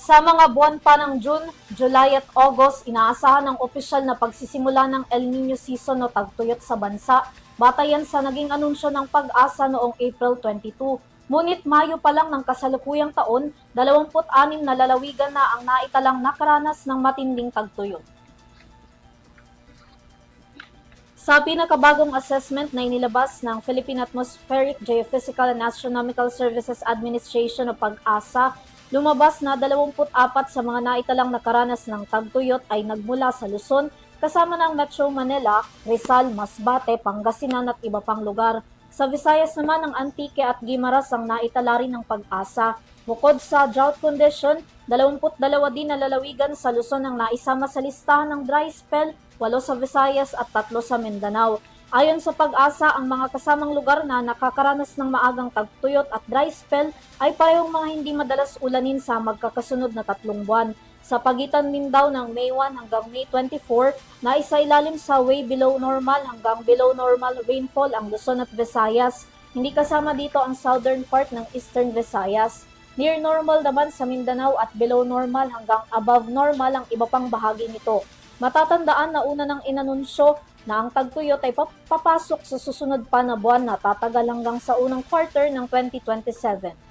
Sa mga buwan pa ng June, July at August, inaasahan ng opisyal na pagsisimula ng El Nino season o tagtuyot sa bansa, batayan sa naging anunsyo ng Pag-asa noong April 22. Ngunit Mayo pa lang ng kasalukuyang taon, 26 na lalawigan na ang naitalang nakaranas ng matinding tagtuyot. Sa pinakabagong assessment na inilabas ng Philippine Atmospheric, Geophysical and Astronomical Services Administration o Pag-asa, lumabas na 24 sa mga naitalang nakaranas ng tagtuyot ay nagmula sa Luzon, kasama ng Metro Manila, Rizal, Masbate, Pangasinan at iba pang lugar. Sa Visayas naman, ang Antique at Guimaras ang naitala rin ng Pag-asa. Bukod sa drought condition, 22 din na lalawigan sa Luzon ang naisama sa listahan ng dry spell, 8 sa Visayas at 3 sa Mindanao. Ayon sa Pag-asa, ang mga kasamang lugar na nakakaranas ng maagang tagtuyot at dry spell ay parehong mga hindi madalas ulanin sa magkakasunod na 3 buwan. Sa pagitan din daw ng May 1 hanggang May 24, na isailalim sa way below normal hanggang below normal rainfall ang Luzon at Visayas. Hindi kasama dito ang southern part ng Eastern Visayas. Near normal naman sa Mindanao at below normal hanggang above normal ang iba pang bahagi nito. Matatandaan na una nang inanunsyo na ang tagtuyot ay papasok sa susunod pa na buwan na tatagal hanggang sa unang quarter ng 2027.